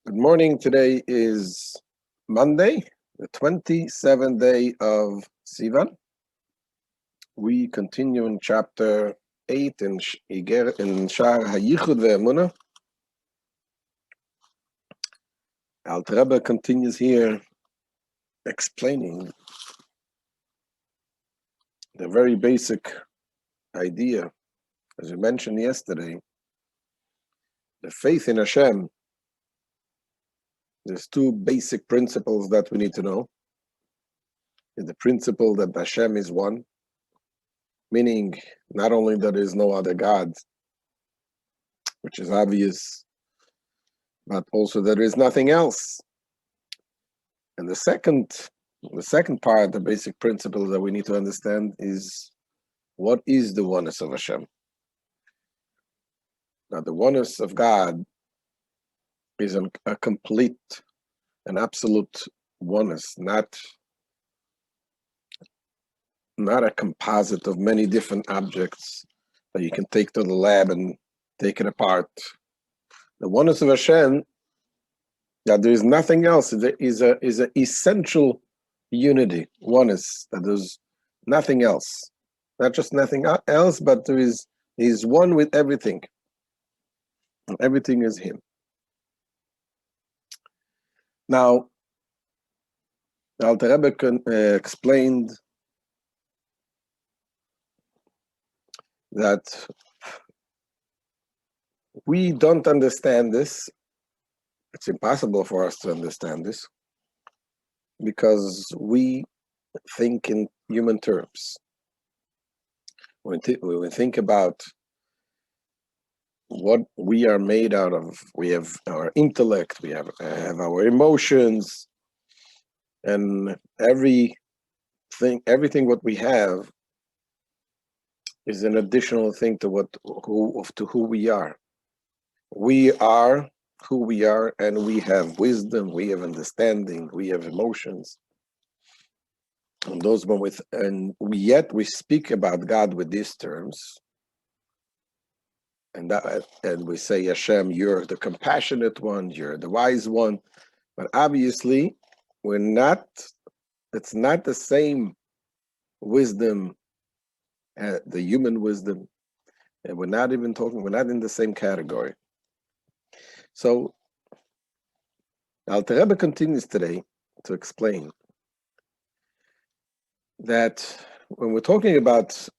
Good morning. Today is Monday, the 27th day of Sivan. We continue in chapter 8 in Shaar Hayichud VeHaemuna. Rebbe continues here explaining the very basic idea, as we mentioned yesterday, the faith in Hashem. There's two basic principles that we need to know. The principle that Hashem is one, meaning not only that there is no other God, which is obvious, but also there is nothing else. And the second part, the basic principle that we need to understand is what is the oneness of Hashem. Now, the oneness of God is a complete and absolute oneness, not a composite of many different objects that you can take to the lab and take it apart. The oneness of Hashem, that there is nothing else, is an essential unity, oneness, that there's nothing else. Not just nothing else, but he's one with everything. And everything is him. Now, the Alter Rebbe explained that we don't understand this. It's impossible for us to understand this because we think in human terms. When we think about what we are made out of, we have our intellect, we have our emotions, and everything what we have is an additional thing to who we are. We are who we are, and we have wisdom, we have understanding, we have emotions. And yet we speak about God with these terms, and we say, Hashem, you're the compassionate one, you're the wise one, but obviously it's not the same wisdom, the human wisdom, and we're not in the same category. So Alter Rebbe continues today to explain that when we're talking about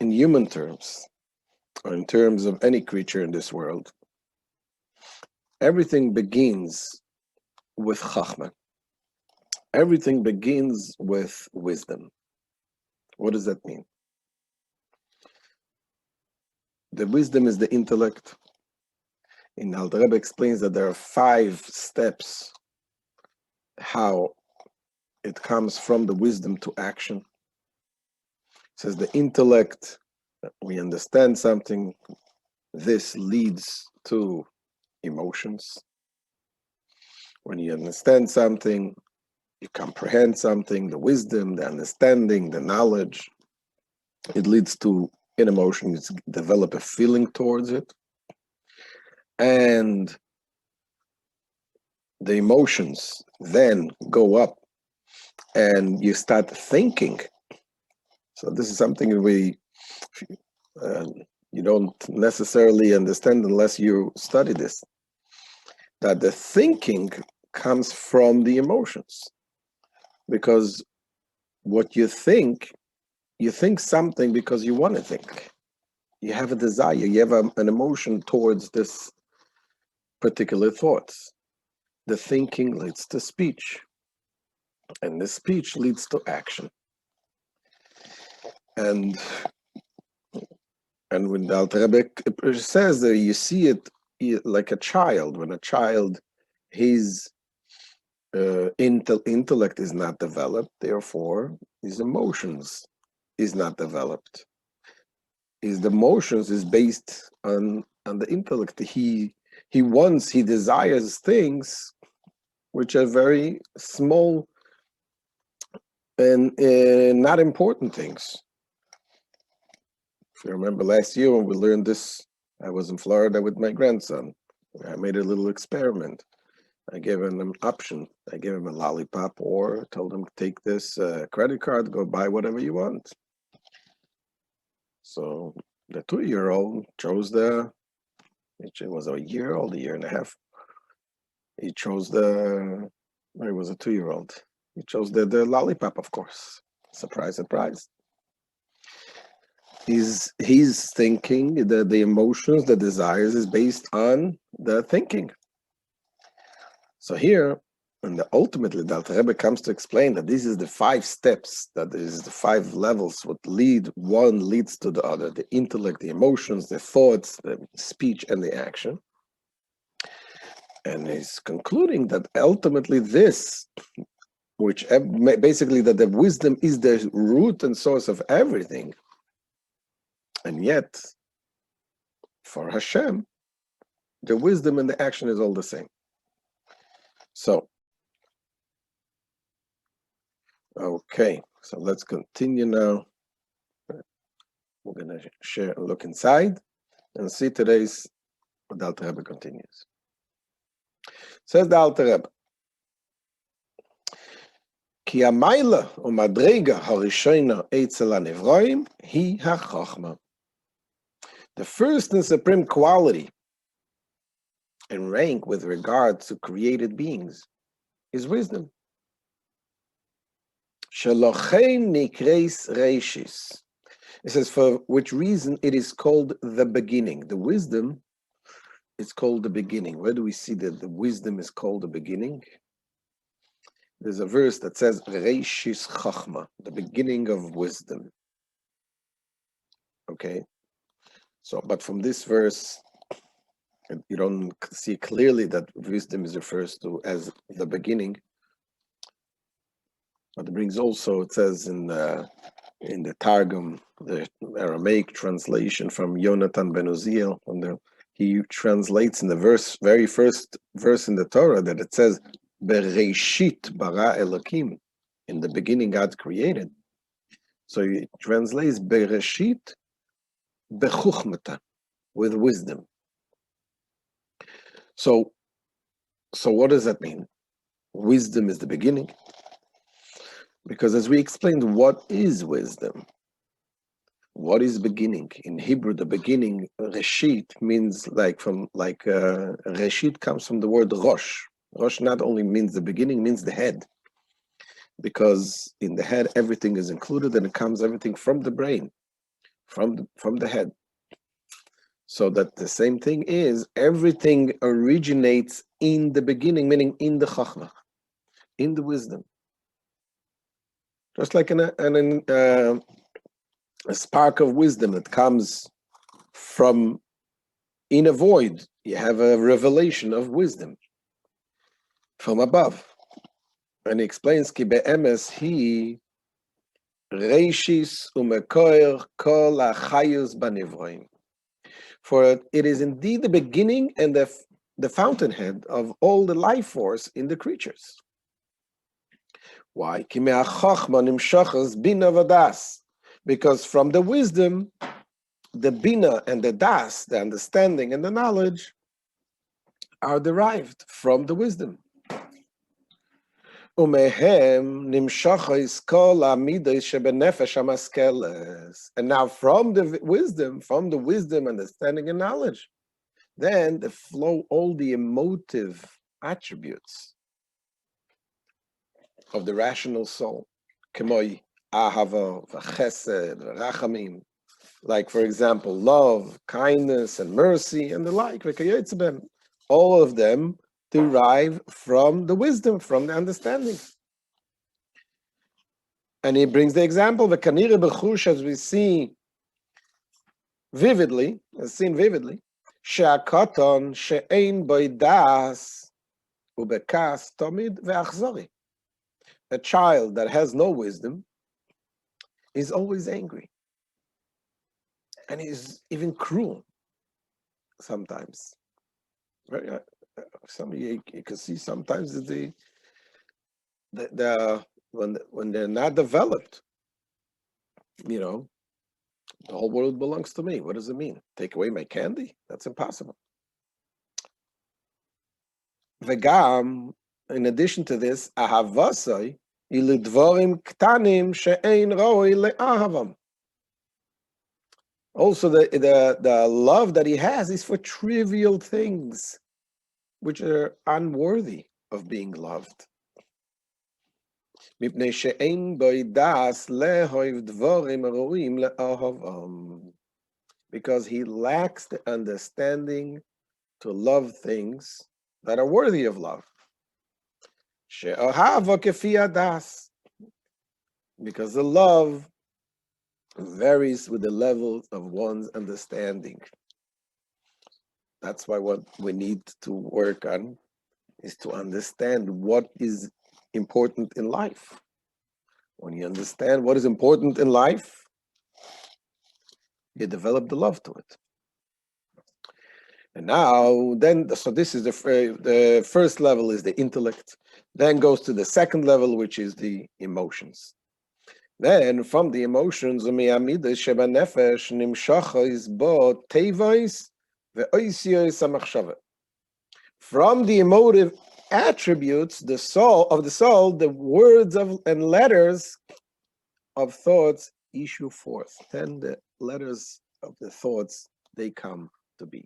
in human terms, or in terms of any creature in this world, everything begins with chachma. Everything begins with wisdom. What does that mean? The wisdom is the intellect. And Alter Rebbe explains that there are 5 steps how it comes from the wisdom to action. It says the intellect, we understand something, this leads to emotions. When you understand something, you comprehend something, the wisdom, the understanding, the knowledge, it leads to an emotion, you develop a feeling towards it. And the emotions then go up and you start thinking. So this is something you don't necessarily understand unless you study this, that the thinking comes from the emotions. Because what you think something because you want to think. You have a desire, you have an emotion towards this particular thoughts. The thinking leads to speech, and the speech leads to action. And when the Alter Rebbe says that you see it like a child, when a child, his intellect is not developed, therefore his emotions is not developed. His emotions is based on the intellect. He desires things which are very small and not important things. If you remember last year when we learned this, I was in Florida with my grandson. I made a little experiment. I gave him an option. I gave him a lollipop or told him, take this credit card, go buy whatever you want. So the 2-year-old chose it was a year old, a year and a half. He chose it was a 2-year-old. He chose the lollipop, of course. Surprise, surprise. He's thinking, the emotions, the desires is based on the thinking. So here, and ultimately, the Alter Rebbe comes to explain that this is the 5 steps, that is the 5 levels, one leads to the other, the intellect, the emotions, the thoughts, the speech, and the action. And he's concluding that ultimately this, which basically that the wisdom is the root and source of everything, and yet, for Hashem, the wisdom and the action is all the same. So, okay, so let's continue now. We're going to share a look inside and see today's, what the Alter Rebbe continues. Says the Alter Rebbe, Ki hamayla u'madrega harishona etzel hanevroim hi hachachma. The first and supreme quality and rank with regard to created beings is wisdom. Shelochein nikreis reishis. It says, for which reason it is called the beginning. The wisdom is called the beginning. Where do we see that the wisdom is called the beginning? There's a verse that says, Reishis Chachma, the beginning of wisdom. Okay? So, but from this verse, you don't see clearly that wisdom is referred to as the beginning. But it brings also, it says in the Targum, the Aramaic translation from Yonatan ben Uziel, he translates in the very first verse in the Torah, that it says, Bereshit bara Elokim, in the beginning God created. So he translates Bereshit bechuchmata, with wisdom. So what does that mean? Wisdom is the beginning. Because as we explained, what is wisdom? What is beginning? In Hebrew, the beginning, Reshit, means Reshit comes from the word Rosh. Rosh not only means the beginning, means the head. Because in the head, everything is included, and it comes everything from the brain, from the head. So that the same thing is, everything originates in the beginning, meaning in the Chachma, in the wisdom. Just like a spark of wisdom that comes from in a void, you have a revelation of wisdom from above. And he explains, Ki be'emes hi reishis u'mekoyer kol ha'chayus banivroim. For it is indeed the beginning and the fountainhead of all the life force in the creatures. Why? Ki me'achachma nimshachas bina v'das. Because from the wisdom, the bina and the das, the understanding and the knowledge, are derived from the wisdom. Umehem nimshachos kol hamidos shebenefesh hamaskeles. And now from the wisdom, understanding, and knowledge, then the flow all the emotive attributes of the rational soul. Kemoi ahava v'chesed v'rachamim. Like, for example, love, kindness, and mercy, and the like. All of them derive from the wisdom, from the understanding. And he brings the example, the kanire b'chush, as we see vividly, she'akoton she'ein boi das ubekas tomid ve'achzori. A child that has no wisdom is always angry. And he's even cruel sometimes. You can see sometimes that when they're not developed, the whole world belongs to me. What does it mean? Take away my candy? That's impossible. Vegam, in addition to this, ahavasai ilidvorim ktanim she'ein roi le'ahavam. Also, the love that he has is for trivial things, which are unworthy of being loved. Because he lacks the understanding to love things that are worthy of love. Because the love varies with the level of one's understanding. That's why what we need to work on is to understand what is important in life. When you understand what is important in life, you develop the love to it. And now, so this is the first level is the intellect. Then goes to the second level, which is the emotions. Then from the emotions, from the emotive attributes, the soul, the words and letters of thoughts issue forth. Then the letters of the thoughts, they come to be.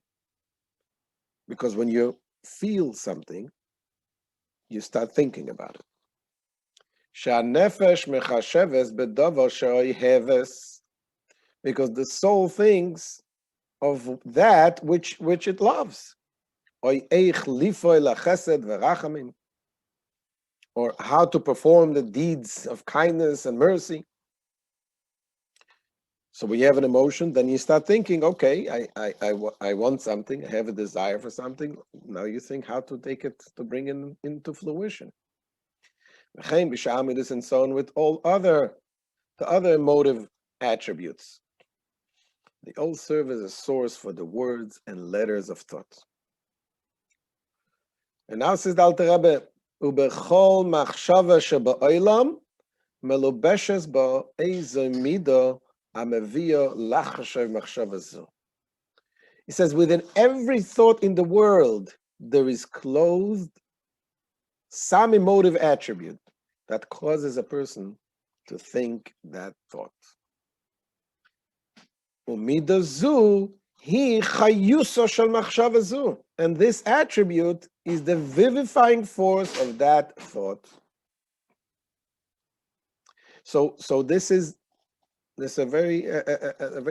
Because when you feel something, you start thinking about it. Because the soul thinks of that which it loves. Or how to perform the deeds of kindness and mercy. So when you have an emotion, then you start thinking, okay, I want something, I have a desire for something. Now you think how to take it, to bring it into fruition. And so on with all the other emotive attributes. They all serve as a source for the words and letters of thought. And now says the Alter Rebbe, Ubechol machshava sheba'olam melubeshes ba eizo mido amevio lachashav machshava zu. He says, within every thought in the world, there is clothed some emotive attribute that causes a person to think that thought. Umida zu hi chayuso shel machshava zu. And this attribute is the vivifying force of that thought. So this is a very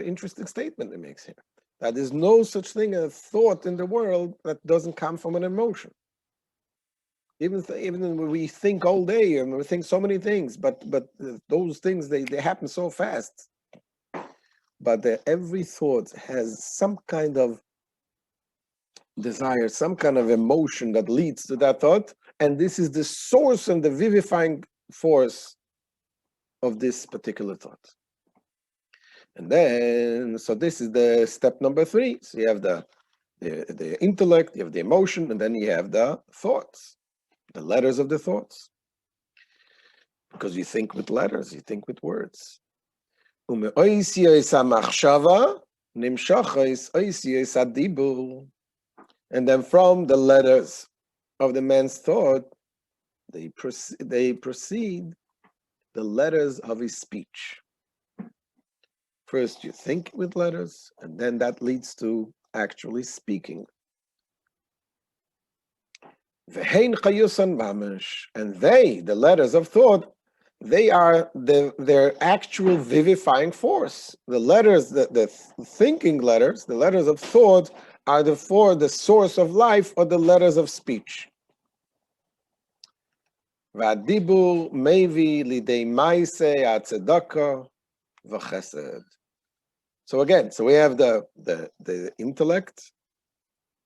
interesting statement it makes here. That there's no such thing as a thought in the world that doesn't come from an emotion. Even when we think all day and we think so many things, but those things they happen so fast. But every thought has some kind of desire, some kind of emotion that leads to that thought, and this is the source and the vivifying force of this particular thought. And then, so this is the step number 3. So you have the intellect, you have the emotion, and then you have the thoughts, the letters of the thoughts. Because you think with letters, you think with words. And then from the letters of the man's thought, they proceed the letters of his speech. First you think with letters, and then that leads to actually speaking. And they, the letters of thought, they are their actual vivifying force. The letters, the thinking letters, the letters of thought, are the source of life, or the letters of speech. V'adibur mevi lidei maise atzedaka v'chesed. So again, so we have the intellect,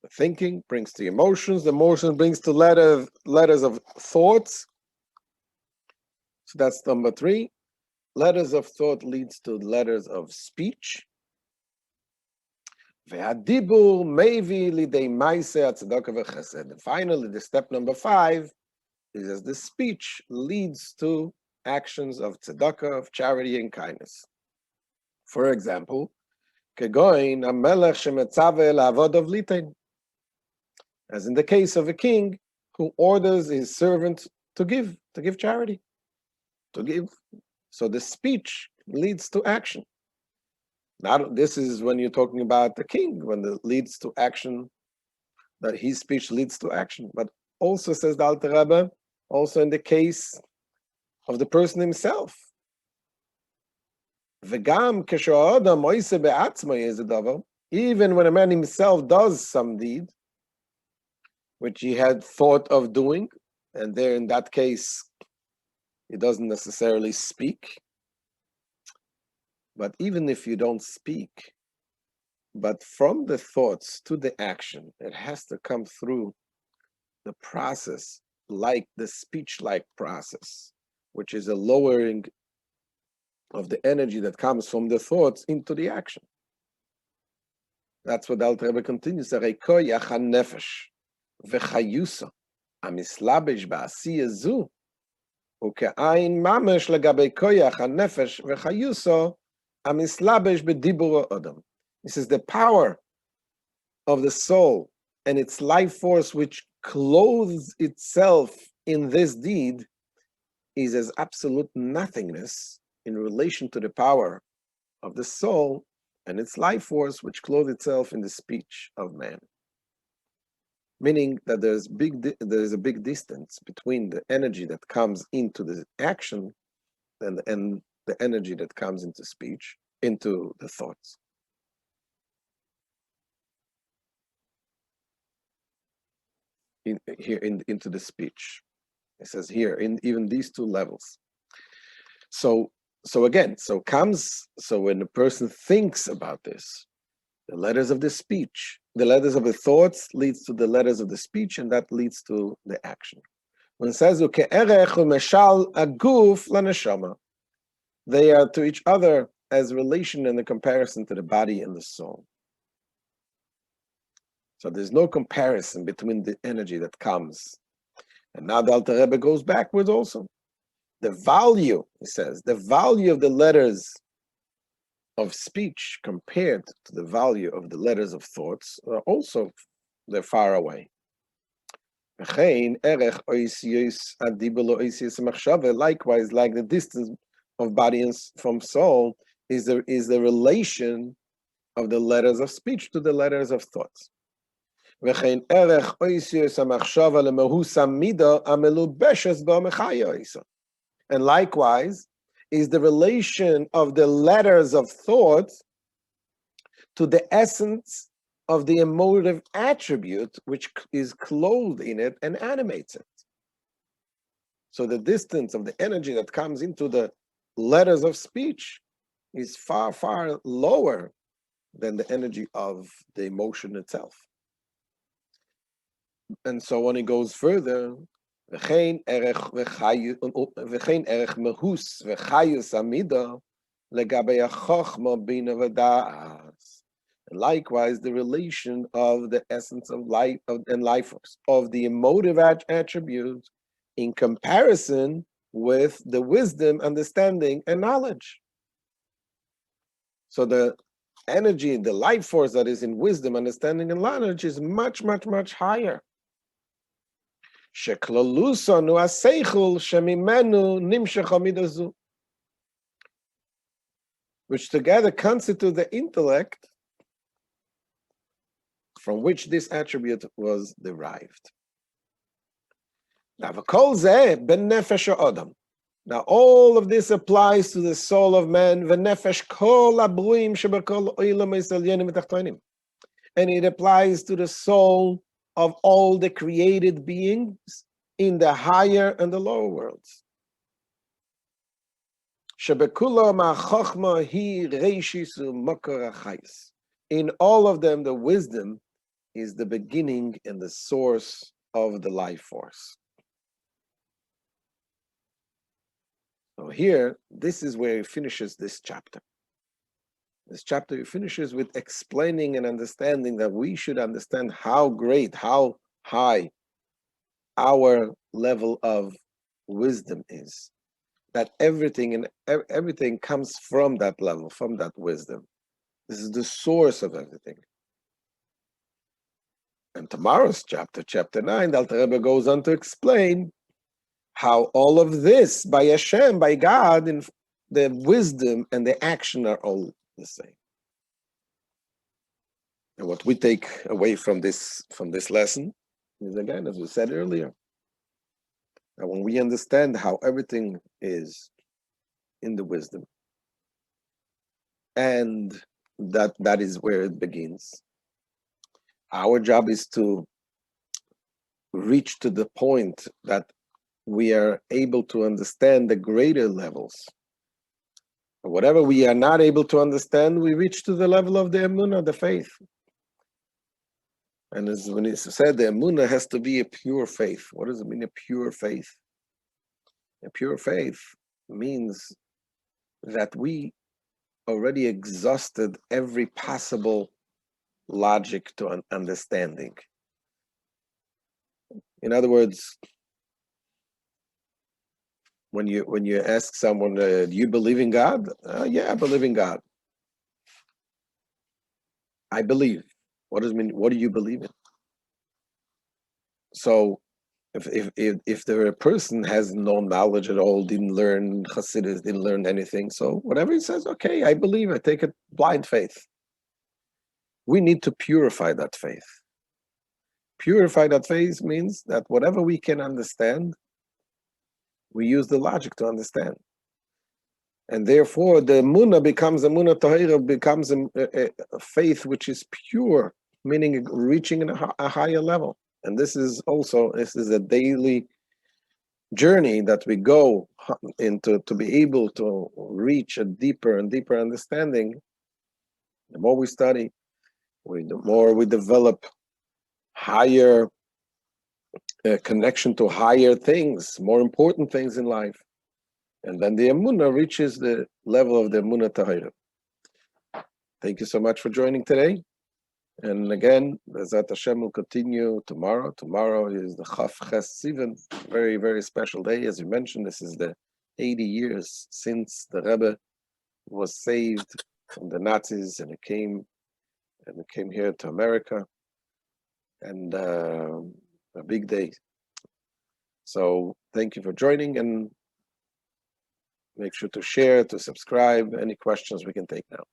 the thinking brings to emotions, the emotion brings to letters of thoughts. So that's number 3. Letters of thought leads to letters of speech. Ve'adibur mevi lidei maise atzedaka v'chesed. And finally, the step number 5 is as the speech leads to actions of tzedakah, of charity and kindness. For example, kegoin hamelech shemetzaveh la'avod of litain. As in the case of a king who orders his servant to give charity, to give. So the speech leads to action. Now, this is when you're talking about the king, when it leads to action, that his speech leads to action. But also, says the Alter Rebbe, also in the case of the person himself. Even when a man himself does some deed, which he had thought of doing, and there in that case, he doesn't necessarily speak. But even if you don't speak, but from the thoughts to the action, it has to come through the process, like the speech-like process, which is a lowering of the energy that comes from the thoughts into the action. That's what the Alter Rebbe continues. Koyach hanefesh v'chayusa amislabish ba'asiyah zu uke'ayin mamesh legabe koyach hanefesh v'chayusa amislabish b'dibur adam. This is the power of the soul and its life force, which clothes itself in this deed, is as absolute nothingness in relation to the power of the soul and its life force, which clothes itself in the speech of man. Meaning that there is a big distance between the energy that comes into the action and the energy that comes into speech, into the thoughts. Into the speech. It says here, in even these two levels. So when a person thinks about this, the letters of the speech, the letters of the thoughts leads to the letters of the speech, and that leads to the action. When it says they are to each other as relation and a comparison to the body and the soul. So there's no comparison between the energy that comes. And now the Alter Rebbe goes backwards also. The value, he says, the value of the letters of speech compared to the value of the letters of thoughts are also, they're far away. Likewise, like the distance of body from soul is the relation of the letters of speech to the letters of thoughts. And likewise is the relation of the letters of thought to the essence of the emotive attribute which is clothed in it and animates it. So the distance of the energy that comes into the letters of speech is far, far lower than the energy of the emotion itself. And so when it goes further, likewise, the relation of the essence of life and life force of the emotive attribute in comparison with the wisdom, understanding, and knowledge. So the energy, the life force that is in wisdom, understanding, and knowledge is much, much, much higher. Which together constitute the intellect from which this attribute was derived. Now all of this applies to the soul of man, and it applies to the soul of all the created beings in the higher and the lower worlds. In all of them, the wisdom is the beginning and the source of the life force. So here, this is where he finishes this chapter. This chapter finishes with explaining and understanding that we should understand how great, how high our level of wisdom is. That everything comes from that level, from that wisdom. This is the source of everything. And tomorrow's chapter, chapter 9, the Alter Rebbe goes on to explain how all of this, by Hashem, by God, in the wisdom and the action are all the same. And what we take away from this lesson is, again, as we said earlier, that when we understand how everything is in the wisdom, and that is where it begins. Our job is to reach to the point that we are able to understand the greater levels. Whatever we are not able to understand, we reach to the level of the Emunah, the faith. And as when it's said, the Emunah has to be a pure faith. What does it mean, a pure faith? A pure faith means that we already exhausted every possible logic to an understanding. In other words, when you ask someone, do you believe in God? Yeah, I believe in God. I believe. What does it mean? What do you believe in? So, if the person has no knowledge at all, didn't learn Hasidus, didn't learn anything, so whatever he says, okay, I believe. I take it blind faith. We need to purify that faith. Purify that faith means that whatever we can understand, we use the logic to understand. And therefore, the Emunah becomes Emunah Tahira, becomes a faith which is pure, meaning reaching a higher level. And this is a daily journey that we go into to be able to reach a deeper and deeper understanding. The more we study, the more we develop higher connection to higher things, more important things in life. And then the Emunah reaches the level of the Emunah Tahira. Thank you so much for joining today. And again, Bezat Hashem will continue tomorrow. Tomorrow is the Chaf Ches Sivan, very, very special day. As you mentioned, this is the 80 years since the Rebbe was saved from the Nazis and it came here to America. And a big day. So thank you for joining, and make sure to share, to subscribe. Any questions we can take now.